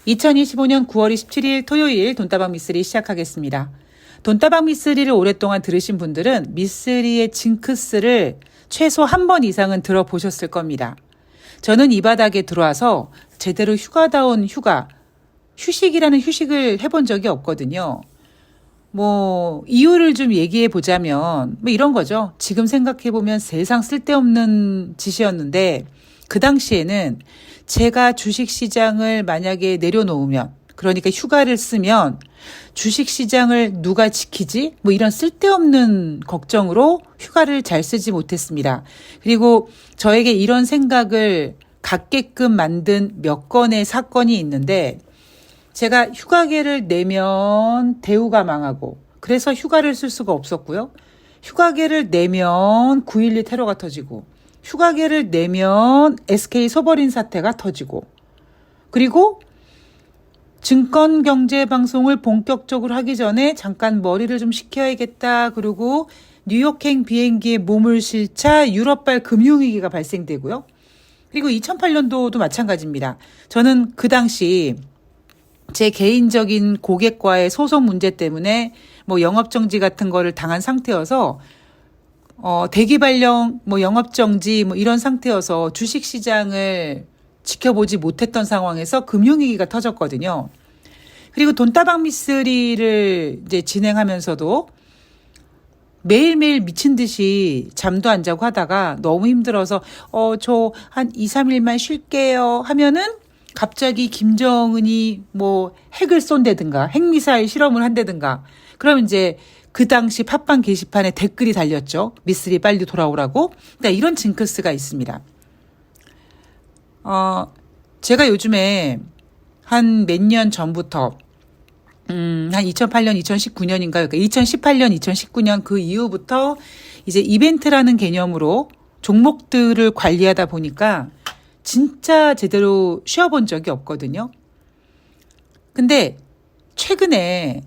2025년 9월 27일 토요일 돈다방 미쓰리 시작하겠습니다. 돈다방 미쓰리를 오랫동안 들으신 분들은 미쓰리의 징크스를 최소 한 번 이상은 들어보셨을 겁니다. 저는 이 바닥에 들어와서 제대로 휴가다운 휴식이라는 휴식을 해본 적이 없거든요. 이유를 좀 얘기해 보자면, 이런 거죠. 지금 생각해보면 세상 쓸데없는 짓이었는데, 그 당시에는 제가 주식시장을 만약에 내려놓으면, 그러니까 휴가를 쓰면 주식시장을 누가 지키지? 이런 쓸데없는 걱정으로 휴가를 잘 쓰지 못했습니다. 그리고 저에게 이런 생각을 갖게끔 만든 몇 건의 사건이 있는데, 제가 휴가계를 내면 대우가 망하고, 그래서 휴가를 쓸 수가 없었고요. 휴가계를 내면 9.12 테러가 터지고, 휴가계를 내면 SK 소버린 사태가 터지고, 그리고 증권경제방송을 본격적으로 하기 전에 잠깐 머리를 좀 식혀야겠다. 그리고 뉴욕행 비행기에 몸을 실자 유럽발 금융위기가 발생되고요. 그리고 2008년도도 마찬가지입니다. 저는 그 당시 제 개인적인 고객과의 소송 문제 때문에 영업정지 같은 거를 당한 상태여서 대기발령, 영업정지, 이런 상태여서 주식시장을 지켜보지 못했던 상황에서 금융위기가 터졌거든요. 그리고 돈다방 미쓰리를 이제 진행하면서도 매일매일 미친 듯이 잠도 안 자고 하다가 너무 힘들어서, 저 한 2, 3일만 쉴게요 하면은 갑자기 김정은이 핵을 쏜다든가 핵미사일 실험을 한다든가 그러면 이제 그 당시 팟빵 게시판에 댓글이 달렸죠. 미쓰리 빨리 돌아오라고. 그러니까 이런 징크스가 있습니다. 제가 요즘에 한 몇 년 전부터 한 2008년, 2019년인가요? 그러니까 2018년, 2019년 그 이후부터 이제 이벤트라는 개념으로 종목들을 관리하다 보니까 진짜 제대로 쉬어본 적이 없거든요. 근데 최근에,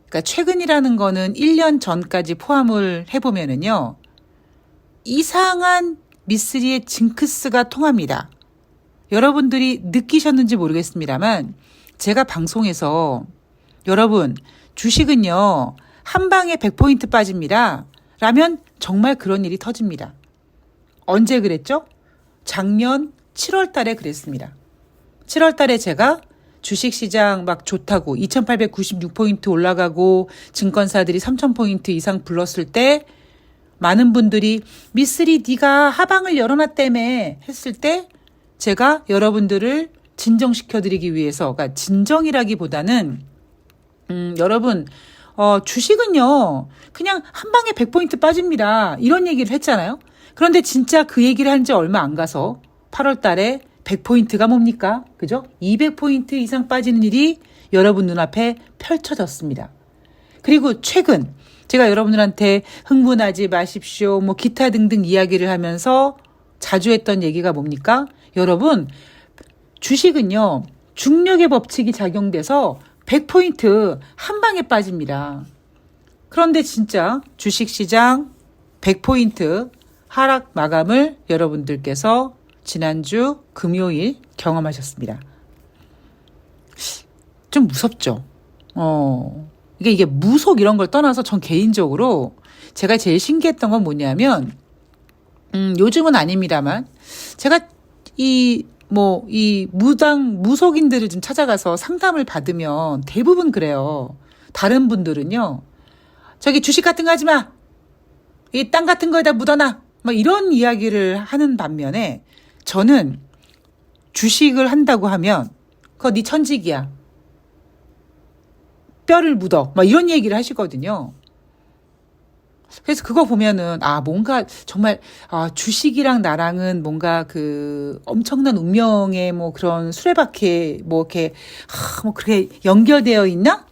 그러니까 최근이라는 거는 1년 전까지 포함을 해보면은요, 이상한 미쓰리의 징크스가 통합니다. 여러분들이 느끼셨는지 모르겠습니다만, 제가 방송에서 여러분, 주식은요, 한 방에 100포인트 빠집니다. 라면 정말 그런 일이 터집니다. 언제 그랬죠? 작년 7월 달에 그랬습니다. 7월 달에 제가 주식시장 막 좋다고 2896포인트 올라가고 증권사들이 3000포인트 이상 불렀을 때 많은 분들이 미쓰리 네가 하방을 열어놨다며 했을 때 제가 여러분들을 진정시켜드리기 위해서, 그러니까 진정이라기보다는 여러분 주식은요 그냥 한 방에 100포인트 빠집니다. 이런 얘기를 했잖아요. 그런데 진짜 그 얘기를 한 지 얼마 안 가서 8월 달에 100포인트가 뭡니까? 그죠? 200포인트 이상 빠지는 일이 여러분 눈앞에 펼쳐졌습니다. 그리고 최근 제가 여러분들한테 흥분하지 마십시오. 기타 등등 이야기를 하면서 자주 했던 얘기가 뭡니까? 여러분, 주식은요, 중력의 법칙이 작용돼서 100포인트 한 방에 빠집니다. 그런데 진짜 주식시장 100포인트 하락 마감을 여러분들께서 지난주 금요일 경험하셨습니다. 좀 무섭죠? 이게 무속 이런 걸 떠나서 전 개인적으로 제가 제일 신기했던 건 뭐냐면, 요즘은 아닙니다만, 제가 이 무속인들을 좀 찾아가서 상담을 받으면 대부분 그래요. 다른 분들은요, 저기 주식 같은 거 하지 마! 이 땅 같은 거에다 묻어놔! 이런 이야기를 하는 반면에 저는 주식을 한다고 하면 그거 네 천직이야. 뼈를 묻어. 이런 얘기를 하시거든요. 그래서 그거 보면은 뭔가 정말 주식이랑 나랑은 뭔가 그 엄청난 운명의 그런 수레바퀴에 이렇게 그렇게 연결되어 있나?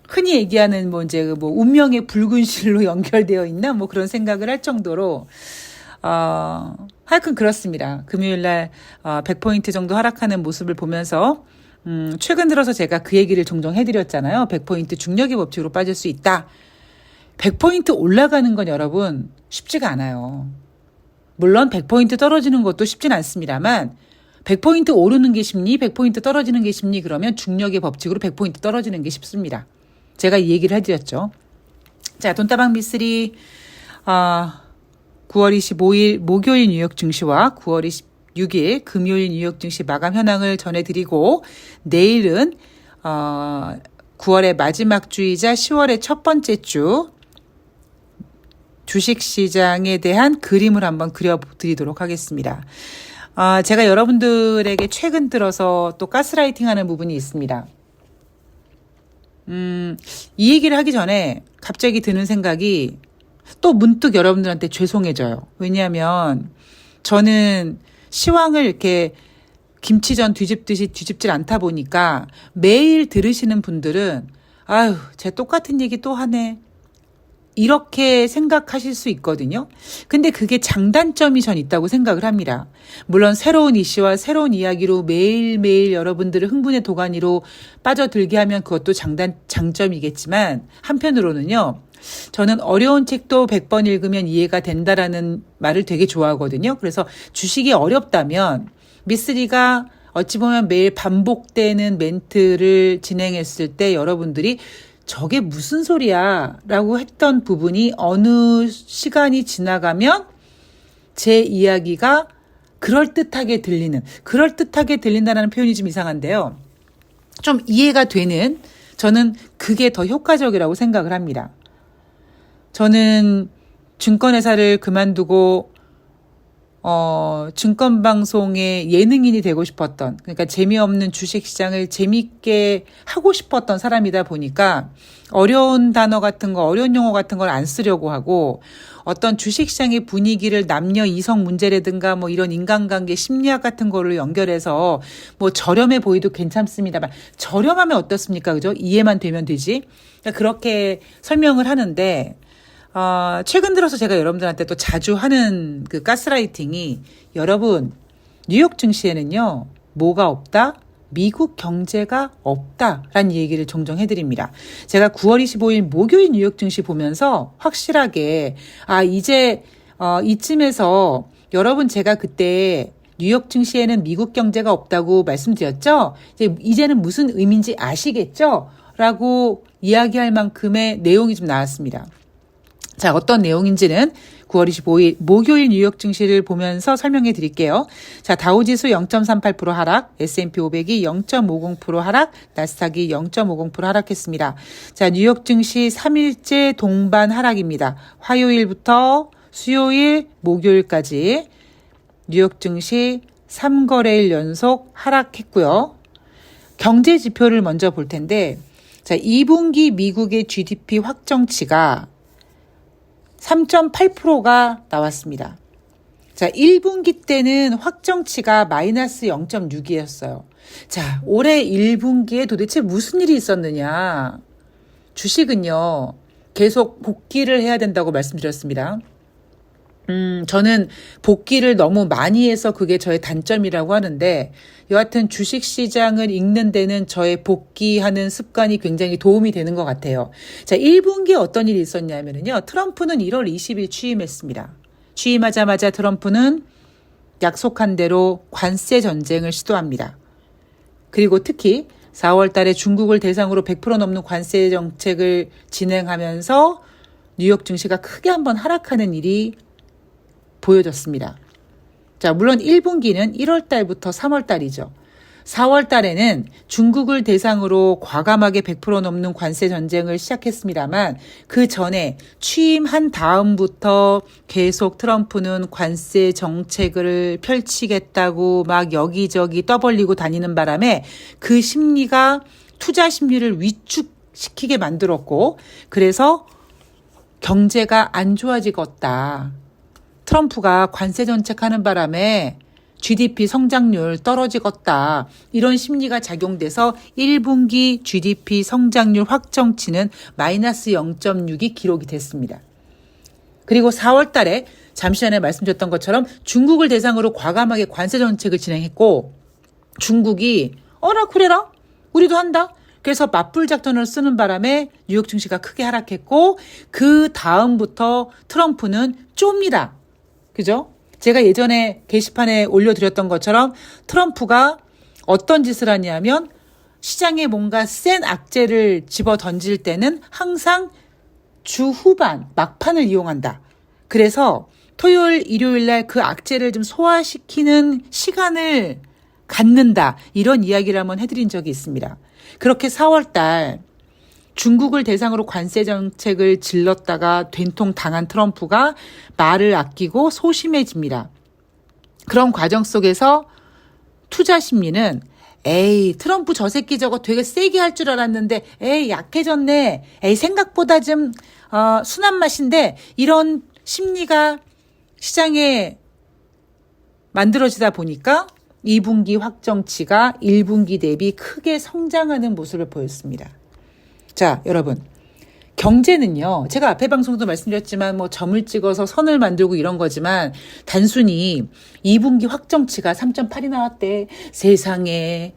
흔히 얘기하는 이제 운명의 붉은 실로 연결되어 있나? 그런 생각을 할 정도로 하여튼 그렇습니다. 금요일날 100포인트 정도 하락하는 모습을 보면서 최근 들어서 제가 그 얘기를 종종 해드렸잖아요. 100포인트 중력의 법칙으로 빠질 수 있다. 100포인트 올라가는 건 여러분 쉽지가 않아요. 물론 100포인트 떨어지는 것도 쉽진 않습니다만 100포인트 오르는 게 쉽니? 100포인트 떨어지는 게 쉽니? 그러면 중력의 법칙으로 100포인트 떨어지는 게 쉽습니다. 제가 이 얘기를 해드렸죠. 자, 돈다방 미쓰리 9월 25일 목요일 뉴욕 증시와 9월 26일 금요일 뉴욕 증시 마감 현황을 전해드리고 내일은 9월의 마지막 주이자 10월의 첫 번째 주 주식시장에 대한 그림을 한번 그려드리도록 하겠습니다. 제가 여러분들에게 최근 들어서 또 가스라이팅 하는 부분이 있습니다. 이 얘기를 하기 전에 갑자기 드는 생각이 또 문득 여러분들한테 죄송해져요. 왜냐하면 저는 시황을 이렇게 김치전 뒤집듯이 뒤집질 않다 보니까 매일 들으시는 분들은 아유, 쟤 똑같은 얘기 또 하네. 이렇게 생각하실 수 있거든요. 근데 그게 장단점이 전 있다고 생각을 합니다. 물론 새로운 이슈와 새로운 이야기로 매일매일 여러분들을 흥분의 도가니로 빠져들게 하면 그것도 장점이겠지만 한편으로는요. 저는 어려운 책도 100번 읽으면 이해가 된다라는 말을 되게 좋아하거든요. 그래서 주식이 어렵다면 미쓰리가 어찌 보면 매일 반복되는 멘트를 진행했을 때 여러분들이 저게 무슨 소리야 라고 했던 부분이 어느 시간이 지나가면 제 이야기가 그럴듯하게 들린다는 표현이 좀 이상한데요. 좀 이해가 되는, 저는 그게 더 효과적이라고 생각을 합니다. 저는 증권회사를 그만두고 증권방송의 예능인이 되고 싶었던, 그러니까 재미없는 주식시장을 재미있게 하고 싶었던 사람이다 보니까 어려운 단어 같은 거, 어려운 용어 같은 걸 안 쓰려고 하고 어떤 주식시장의 분위기를 남녀 이성 문제라든가 뭐 이런 인간관계 심리학 같은 거를 연결해서 뭐 저렴해 보이도 괜찮습니다만 저렴하면 어떻습니까? 그죠? 이해만 되면 되지. 그러니까 그렇게 설명을 하는데 최근 들어서 제가 여러분들한테 또 자주 하는 그 가스라이팅이 여러분, 뉴욕 증시에는요, 뭐가 없다? 미국 경제가 없다라는 얘기를 종종 해드립니다. 제가 9월 25일 목요일 뉴욕 증시 보면서 확실하게, 이제, 이쯤에서 여러분 제가 그때 뉴욕 증시에는 미국 경제가 없다고 말씀드렸죠? 이제는 무슨 의미인지 아시겠죠? 라고 이야기할 만큼의 내용이 좀 나왔습니다. 자, 어떤 내용인지는 9월 25일 목요일 뉴욕 증시를 보면서 설명해 드릴게요. 자, 다우지수 0.38% 하락, S&P 500이 0.50% 하락, 나스닥이 0.50% 하락했습니다. 자, 뉴욕 증시 3일째 동반 하락입니다. 화요일부터 수요일, 목요일까지 뉴욕 증시 3거래일 연속 하락했고요. 경제 지표를 먼저 볼 텐데, 자, 2분기 미국의 GDP 확정치가 3.8%가 나왔습니다. 자, 1분기 때는 확정치가 마이너스 0.6이었어요. 자, 올해 1분기에 도대체 무슨 일이 있었느냐. 주식은요, 계속 복귀를 해야 된다고 말씀드렸습니다. 저는 복귀를 너무 많이 해서 그게 저의 단점이라고 하는데, 여하튼 주식시장을 읽는 데는 저의 복귀하는 습관이 굉장히 도움이 되는 것 같아요. 자, 1분기에 어떤 일이 있었냐면요. 트럼프는 1월 20일 취임했습니다. 취임하자마자 트럼프는 약속한 대로 관세 전쟁을 시도합니다. 그리고 특히 4월 달에 중국을 대상으로 100% 넘는 관세 정책을 진행하면서 뉴욕 증시가 크게 한번 하락하는 일이 보여졌습니다. 자, 물론 1분기는 1월 달부터 3월 달이죠. 4월 달에는 중국을 대상으로 과감하게 100% 넘는 관세 전쟁을 시작했습니다만 그 전에 취임한 다음부터 계속 트럼프는 관세 정책을 펼치겠다고 막 여기저기 떠벌리고 다니는 바람에 그 심리가 투자 심리를 위축시키게 만들었고 그래서 경제가 안 좋아지겠다. 트럼프가 관세 정책하는 바람에 GDP 성장률 떨어지겠다. 이런 심리가 작용돼서 1분기 GDP 성장률 확정치는 마이너스 0.6이 기록이 됐습니다. 그리고 4월 달에 잠시 전에 말씀드렸던 것처럼 중국을 대상으로 과감하게 관세 정책을 진행했고 중국이 어라 그래라 우리도 한다. 그래서 맞불 작전을 쓰는 바람에 뉴욕 증시가 크게 하락했고 그 다음부터 트럼프는 쫌니다. 그죠? 제가 예전에 게시판에 올려드렸던 것처럼 트럼프가 어떤 짓을 하냐면 시장에 뭔가 센 악재를 집어 던질 때는 항상 주 후반, 막판을 이용한다. 그래서 토요일, 일요일 날 그 악재를 좀 소화시키는 시간을 갖는다. 이런 이야기를 한번 해드린 적이 있습니다. 그렇게 4월 달 중국을 대상으로 관세 정책을 질렀다가 된통 당한 트럼프가 말을 아끼고 소심해집니다. 그런 과정 속에서 투자 심리는 에이, 트럼프 저 새끼 저거 되게 세게 할 줄 알았는데 에이, 약해졌네. 에이, 생각보다 좀 순한 맛인데 이런 심리가 시장에 만들어지다 보니까 2분기 확정치가 1분기 대비 크게 성장하는 모습을 보였습니다. 자, 여러분. 경제는요, 제가 앞에 방송도 말씀드렸지만 뭐 점을 찍어서 선을 만들고 이런 거지만 단순히 2분기 확정치가 3.8이 나왔대. 세상에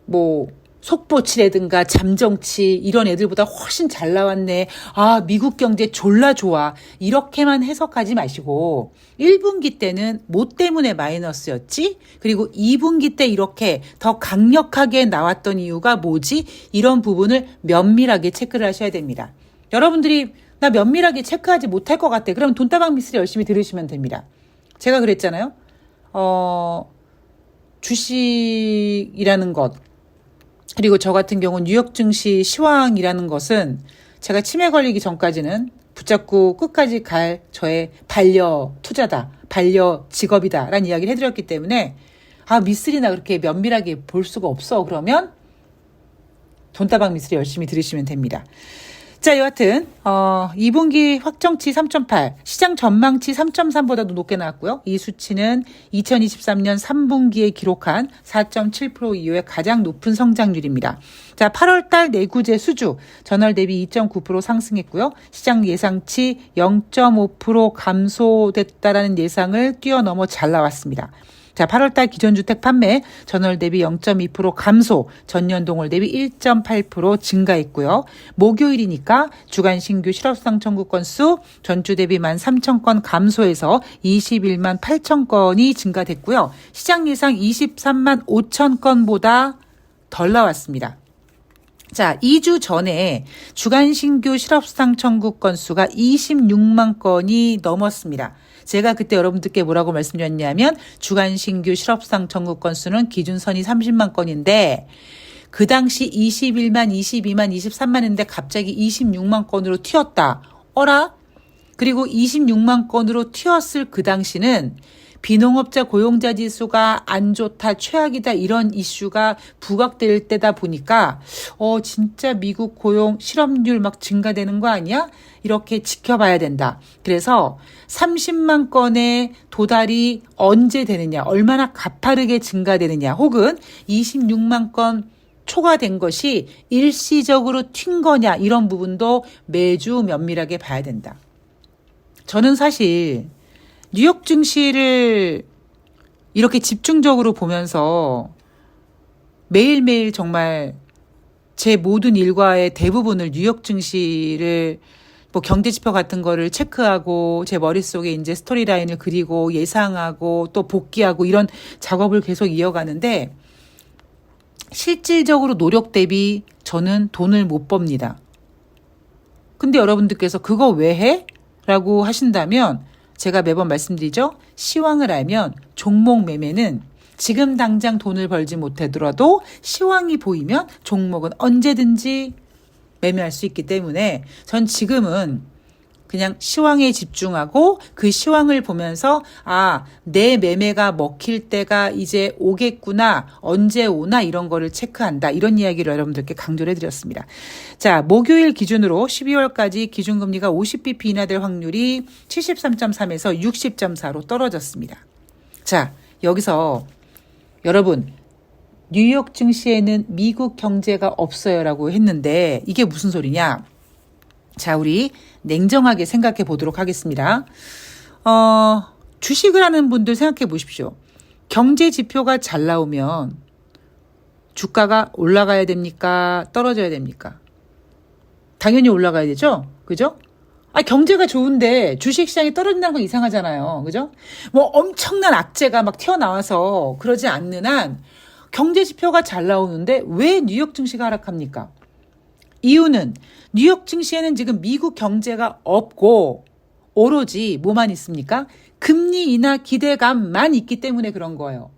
뭐 속보치라든가 잠정치 이런 애들보다 훨씬 잘 나왔네. 아, 미국 경제 졸라 좋아. 이렇게만 해석하지 마시고 1분기 때는 뭐 때문에 마이너스였지? 그리고 2분기 때 이렇게 더 강력하게 나왔던 이유가 뭐지? 이런 부분을 면밀하게 체크를 하셔야 됩니다. 여러분들이 나 면밀하게 체크하지 못할 것 같아. 그럼 돈다방 미스를 열심히 들으시면 됩니다. 제가 그랬잖아요. 주식이라는 것 그리고 저 같은 경우는 뉴욕 증시 시황이라는 것은 제가 치매 걸리기 전까지는 붙잡고 끝까지 갈 저의 반려 투자다, 반려 직업이다 라는 이야기를 해드렸기 때문에 미쓰리나 그렇게 면밀하게 볼 수가 없어. 그러면 돈다방 미쓰리 열심히 들으시면 됩니다. 자, 여하튼 2분기 확정치 3.8, 시장 전망치 3.3보다도 높게 나왔고요. 이 수치는 2023년 3분기에 기록한 4.7% 이후에 가장 높은 성장률입니다. 자, 8월 달 내구재 수주 전월 대비 2.9% 상승했고요. 시장 예상치 0.5% 감소됐다라는 예상을 뛰어넘어 잘 나왔습니다. 자, 8월달 기존주택 판매 전월 대비 0.2% 감소, 전년 동월 대비 1.8% 증가했고요. 목요일이니까 주간 신규 실업수당 청구 건수 전주 대비 13,000건 감소해서 21만 8천 건이 증가됐고요. 시장 예상 23만 5천 건보다 덜 나왔습니다. 자, 2주 전에 주간 신규 실업수당 청구 건수가 26만 건이 넘었습니다. 제가 그때 여러분들께 뭐라고 말씀드렸냐면 주간 신규 실업수당 청구 건수는 기준선이 30만 건인데 그 당시 21만, 22만, 23만인데 갑자기 26만 건으로 튀었다. 어라? 그리고 26만 건으로 튀었을 그 당시는 비농업자 고용자 지수가 안 좋다, 최악이다 이런 이슈가 부각될 때다 보니까 진짜 미국 고용 실업률 막 증가되는 거 아니야? 이렇게 지켜봐야 된다. 그래서 30만 건의 도달이 언제 되느냐, 얼마나 가파르게 증가되느냐, 혹은 26만 건 초과된 것이 일시적으로 튄 거냐 이런 부분도 매주 면밀하게 봐야 된다. 저는 사실 뉴욕 증시를 이렇게 집중적으로 보면서 매일매일 정말 제 모든 일과의 대부분을 뉴욕 증시를 뭐 경제지표 같은 거를 체크하고 제 머릿속에 이제 스토리라인을 그리고 예상하고 또 복귀하고 이런 작업을 계속 이어가는데 실질적으로 노력 대비 저는 돈을 못 법니다. 근데 여러분들께서 그거 왜 해? 라고 하신다면 제가 매번 말씀드리죠. 시황을 알면 종목 매매는 지금 당장 돈을 벌지 못하더라도 시황이 보이면 종목은 언제든지 매매할 수 있기 때문에 전 지금은 그냥 시황에 집중하고 그 시황을 보면서 내 매매가 먹힐 때가 이제 오겠구나, 언제 오나 이런 거를 체크한다. 이런 이야기를 여러분들께 강조를 해드렸습니다. 자, 목요일 기준으로 12월까지 기준금리가 50bp 인하 될 확률이 73.3에서 60.4로 떨어졌습니다. 자, 여기서 여러분 뉴욕 증시에는 미국 경제가 없어요라고 했는데 이게 무슨 소리냐? 자, 우리 냉정하게 생각해 보도록 하겠습니다. 주식을 하는 분들 생각해 보십시오. 경제 지표가 잘 나오면 주가가 올라가야 됩니까? 떨어져야 됩니까? 당연히 올라가야 되죠? 그죠? 경제가 좋은데 주식시장이 떨어진다는 건 이상하잖아요. 그죠? 뭐 엄청난 악재가 막 튀어나와서 그러지 않는 한 경제 지표가 잘 나오는데 왜 뉴욕 증시가 하락합니까? 이유는 뉴욕 증시에는 지금 미국 경제가 없고 오로지 뭐만 있습니까? 금리 인하 기대감만 있기 때문에 그런 거예요.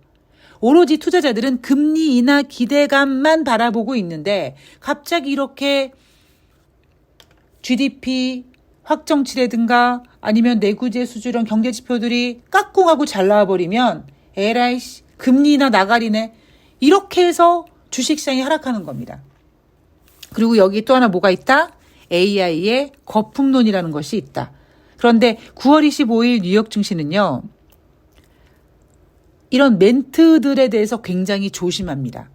오로지 투자자들은 금리 인하 기대감만 바라보고 있는데 갑자기 이렇게 GDP 확정치라든가 아니면 내구재 수주론 경제 지표들이 깍꿍하고 잘 나와버리면 에라이 씨 금리 인하 나가리네 이렇게 해서 주식시장이 하락하는 겁니다. 그리고 여기 또 하나 뭐가 있다? AI의 거품론이라는 것이 있다. 그런데 9월 25일 뉴욕 증시는요. 이런 멘트들에 대해서 굉장히 조심합니다.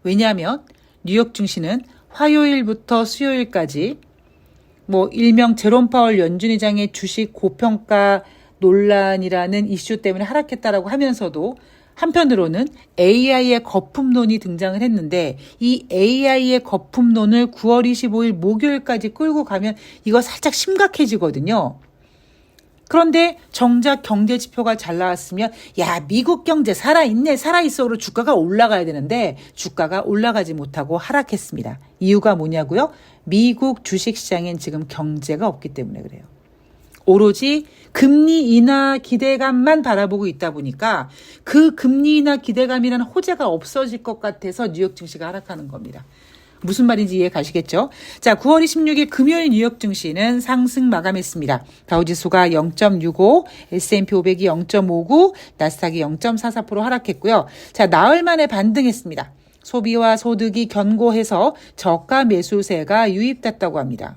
왜냐하면 뉴욕 증시는 화요일부터 수요일까지 뭐 일명 제롬 파월 연준 의장의 주식 고평가 논란이라는 이슈 때문에 하락했다라고 하면서도 한편으로는 AI의 거품론이 등장을 했는데 이 AI의 거품론을 9월 25일 목요일까지 끌고 가면 이거 살짝 심각해지거든요. 그런데 정작 경제 지표가 잘 나왔으면 야 미국 경제 살아있네 살아있어로 주가가 올라가야 되는데 주가가 올라가지 못하고 하락했습니다. 이유가 뭐냐고요? 미국 주식시장엔 지금 경제가 없기 때문에 그래요. 오로지 금리 인하 기대감만 바라보고 있다 보니까 그 금리 인하 기대감이라는 호재가 없어질 것 같아서 뉴욕 증시가 하락하는 겁니다. 무슨 말인지 이해 가시겠죠? 자, 9월 26일 금요일 뉴욕 증시는 상승 마감했습니다. 다우지수가 0.65, S&P 500이 0.59, 나스닥이 0.44% 하락했고요. 자, 나흘 만에 반등했습니다. 소비와 소득이 견고해서 저가 매수세가 유입됐다고 합니다.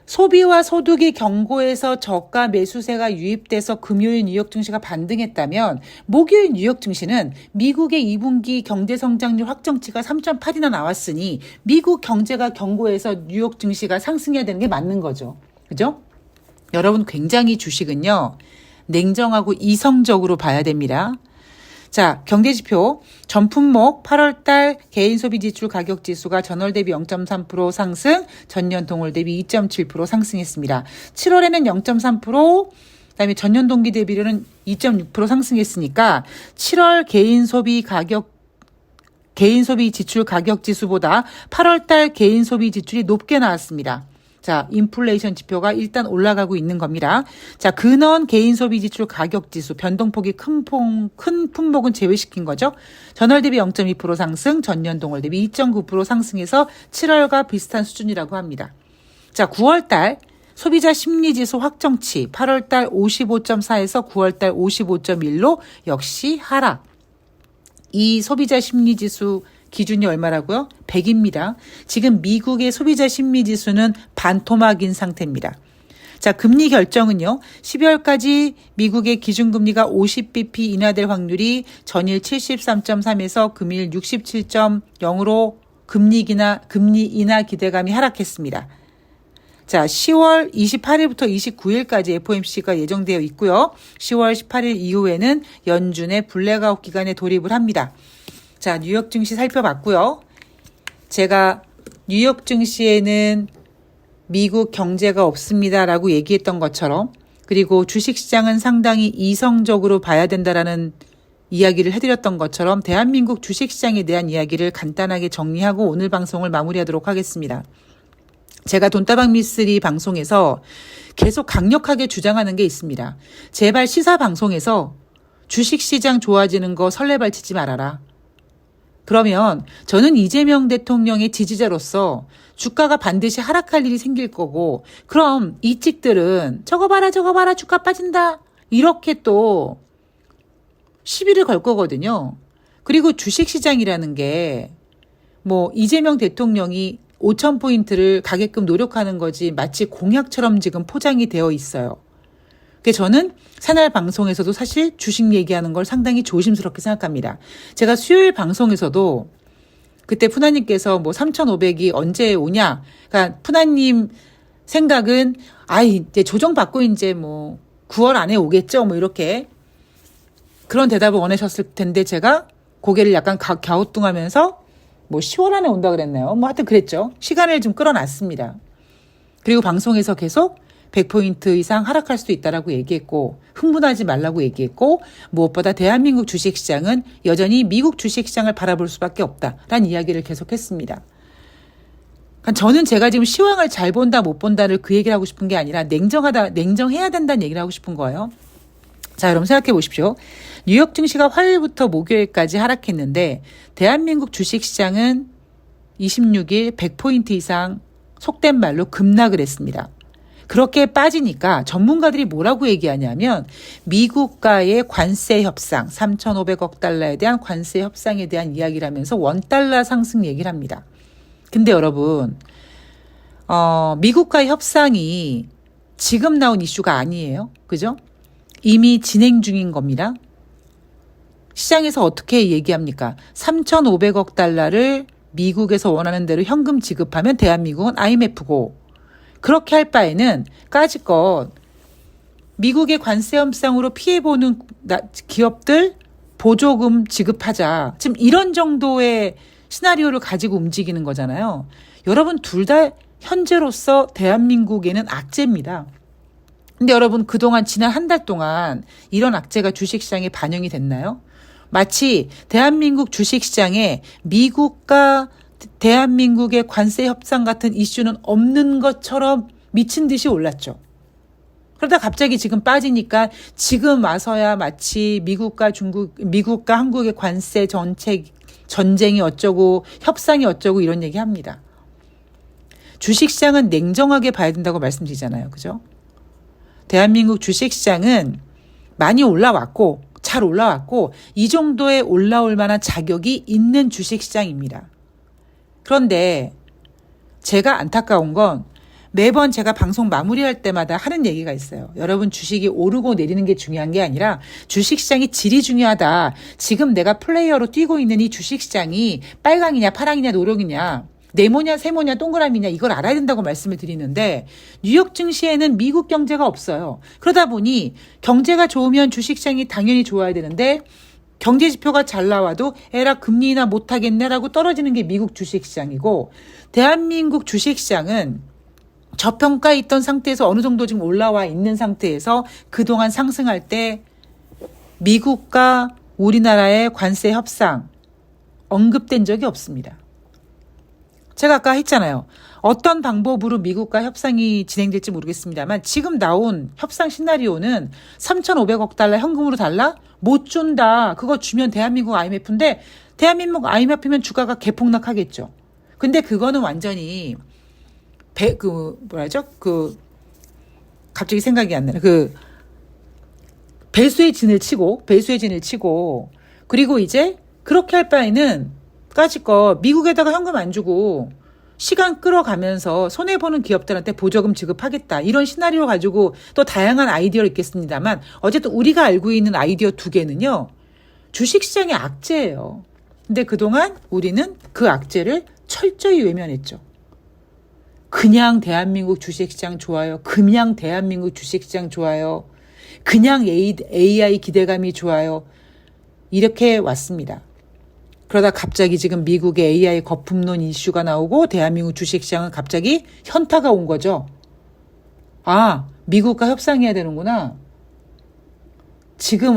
소비와 소득이 견고해서 저가 매수세가 유입돼서 금요일 뉴욕 증시가 반등했다면 목요일 뉴욕 증시는 미국의 2분기 경제 성장률 확정치가 3.8이나 나왔으니 미국 경제가 견고해서 뉴욕 증시가 상승해야 되는 게 맞는 거죠. 그죠? 여러분 굉장히 주식은요. 냉정하고 이성적으로 봐야 됩니다. 자, 경제지표 전품목 8월달 개인소비지출 가격지수가 전월 대비 0.3% 상승, 전년 동월 대비 2.7% 상승했습니다. 7월에는 0.3%, 그다음에 전년 동기 대비로는 2.6% 상승했으니까 7월 개인소비 지출 가격지수보다 8월달 개인소비 지출이 높게 나왔습니다. 자, 인플레이션 지표가 일단 올라가고 있는 겁니다. 자, 근원 개인 소비 지출 가격 지수 변동폭이 큰 품목은 제외시킨 거죠. 전월 대비 0.2% 상승, 전년 동월 대비 2.9% 상승해서 7월과 비슷한 수준이라고 합니다. 자, 9월 달 소비자 심리 지수 확정치 8월 달 55.4에서 9월 달 55.1로 역시 하락. 이 소비자 심리 지수 기준이 얼마라고요? 100입니다. 지금 미국의 소비자 심리지수는 반토막인 상태입니다. 자, 금리 결정은요. 12월까지 미국의 기준금리가 50bp 인하될 확률이 전일 73.3에서 금일 67.0으로 금리 인하 기대감이 하락했습니다. 자, 10월 28일부터 29일까지 FOMC가 예정되어 있고요. 10월 18일 이후에는 연준의 블랙아웃 기간에 돌입을 합니다. 자, 뉴욕 증시 살펴봤고요. 제가 뉴욕 증시에는 미국 경제가 없습니다라고 얘기했던 것처럼 그리고 주식시장은 상당히 이성적으로 봐야 된다라는 이야기를 해드렸던 것처럼 대한민국 주식시장에 대한 이야기를 간단하게 정리하고 오늘 방송을 마무리하도록 하겠습니다. 제가 돈다방 미쓰리 방송에서 계속 강력하게 주장하는 게 있습니다. 제발 시사 방송에서 주식시장 좋아지는 거 설레발치지 말아라. 그러면 저는 이재명 대통령의 지지자로서 주가가 반드시 하락할 일이 생길 거고 그럼 이 찍들은 저거 봐라 주가 빠진다 이렇게 또 시비를 걸 거거든요. 그리고 주식시장이라는 게 뭐 이재명 대통령이 5,000포인트를 가게끔 노력하는 거지 마치 공약처럼 지금 포장이 되어 있어요. 저는 새날 방송에서도 사실 주식 얘기하는 걸 상당히 조심스럽게 생각합니다. 제가 수요일 방송에서도 그때 푸나님께서 뭐 3,500이 언제 오냐. 그러니까 푸나님 생각은 이제 조정받고 이제 뭐 9월 안에 오겠죠. 뭐 이렇게 그런 대답을 원하셨을 텐데 제가 고개를 약간 갸우뚱하면서 뭐 10월 안에 온다 그랬나요? 뭐 하여튼 그랬죠. 시간을 좀 끌어놨습니다. 그리고 방송에서 계속 100포인트 이상 하락할 수도 있다라고 얘기했고 흥분하지 말라고 얘기했고 무엇보다 대한민국 주식시장은 여전히 미국 주식시장을 바라볼 수밖에 없다라는 이야기를 계속했습니다. 그러니까 저는 제가 지금 시황을 잘 본다 못 본다를 그 얘기를 하고 싶은 게 아니라 냉정해야 된다는 얘기를 하고 싶은 거예요. 자, 여러분 생각해 보십시오. 뉴욕 증시가 화요일부터 목요일까지 하락했는데 대한민국 주식시장은 26일 100포인트 이상 속된 말로 급락을 했습니다. 그렇게 빠지니까 전문가들이 뭐라고 얘기하냐면 미국과의 관세 협상, 3,500억 달러에 대한 관세 협상에 대한 이야기를 하면서 원달러 상승 얘기를 합니다. 근데 여러분, 미국과의 협상이 지금 나온 이슈가 아니에요. 그죠? 이미 진행 중인 겁니다. 시장에서 어떻게 얘기합니까? 3,500억 달러를 미국에서 원하는 대로 현금 지급하면 대한민국은 IMF고 그렇게 할 바에는 까짓것 미국의 관세 협상으로 피해보는 기업들 보조금 지급하자. 지금 이런 정도의 시나리오를 가지고 움직이는 거잖아요. 여러분 둘 다 현재로서 대한민국에는 악재입니다. 근데 여러분 그동안 지난 한 달 동안 이런 악재가 주식시장에 반영이 됐나요? 마치 대한민국 주식시장에 미국과 대한민국의 관세 협상 같은 이슈는 없는 것처럼 미친 듯이 올랐죠. 그러다 갑자기 지금 빠지니까 지금 와서야 마치 미국과 한국의 관세 전쟁이 어쩌고 협상이 어쩌고 이런 얘기 합니다. 주식시장은 냉정하게 봐야 된다고 말씀드리잖아요. 그죠? 대한민국 주식시장은 많이 올라왔고 잘 올라왔고 이 정도에 올라올 만한 자격이 있는 주식시장입니다. 그런데 제가 안타까운 건 매번 제가 방송 마무리할 때마다 하는 얘기가 있어요. 여러분 주식이 오르고 내리는 게 중요한 게 아니라 주식시장이 질이 중요하다. 지금 내가 플레이어로 뛰고 있는 이 주식시장이 빨강이냐 파랑이냐 노랑이냐 네모냐 세모냐 동그라미냐 이걸 알아야 된다고 말씀을 드리는데 뉴욕 증시에는 미국 경제가 없어요. 그러다 보니 경제가 좋으면 주식시장이 당연히 좋아야 되는데 경제 지표가 잘 나와도 에라 금리 인하 못하겠네라고 떨어지는 게 미국 주식시장이고 대한민국 주식시장은 저평가에 있던 상태에서 어느 정도 지금 올라와 있는 상태에서 그동안 상승할 때 미국과 우리나라의 관세 협상 언급된 적이 없습니다. 제가 아까 했잖아요. 어떤 방법으로 미국과 협상이 진행될지 모르겠습니다만 지금 나온 협상 시나리오는 3,500억 달러 현금으로 달라? 못 준다. 그거 주면 대한민국 IMF인데 대한민국 IMF면 주가가 개폭락하겠죠. 근데 그거는 완전히 갑자기 생각이 안 나네. 배수의 진을 치고 그리고 이제 그렇게 할 바에는 까짓거 미국에다가 현금 안 주고 시간 끌어가면서 손해보는 기업들한테 보조금 지급하겠다. 이런 시나리오 가지고 또 다양한 아이디어가 있겠습니다만 어쨌든 우리가 알고 있는 아이디어 두 개는요. 주식시장의 악재예요. 근데 그동안 우리는 그 악재를 철저히 외면했죠. 그냥 대한민국 주식시장 좋아요. 그냥 대한민국 주식시장 좋아요. 그냥 AI 기대감이 좋아요. 이렇게 왔습니다. 그러다 갑자기 지금 미국의 AI 거품론 이슈가 나오고 대한민국 주식시장은 갑자기 현타가 온 거죠. 아, 미국과 협상해야 되는구나. 지금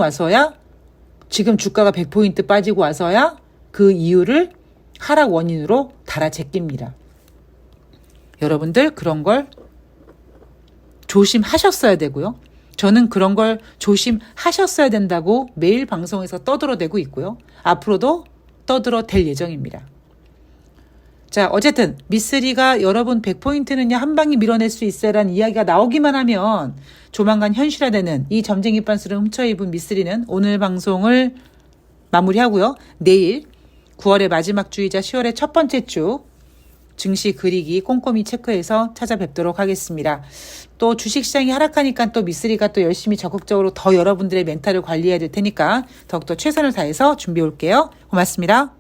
주가가 100포인트 빠지고 와서야 그 이유를 하락 원인으로 달아제낍니다. 여러분들 그런 걸 조심하셨어야 되고요. 저는 그런 걸 조심하셨어야 된다고 매일 방송에서 떠들어대고 있고요. 앞으로도 떠들어댈 예정입니다. 자, 어쨌든 미쓰리가 여러분 100포인트는요 한 방에 밀어낼 수 있어라는 이야기가 나오기만 하면 조만간 현실화되는 이 점쟁이 빤스를 훔쳐입은 미쓰리는 오늘 방송을 마무리하고요. 내일 9월의 마지막 주이자 10월의 첫 번째 주 증시 그리기 꼼꼼히 체크해서 찾아뵙도록 하겠습니다. 또 주식시장이 하락하니까 또 미쓰리가 또 열심히 적극적으로 더 여러분들의 멘탈을 관리해야 될 테니까 더욱더 최선을 다해서 준비해 올게요. 고맙습니다.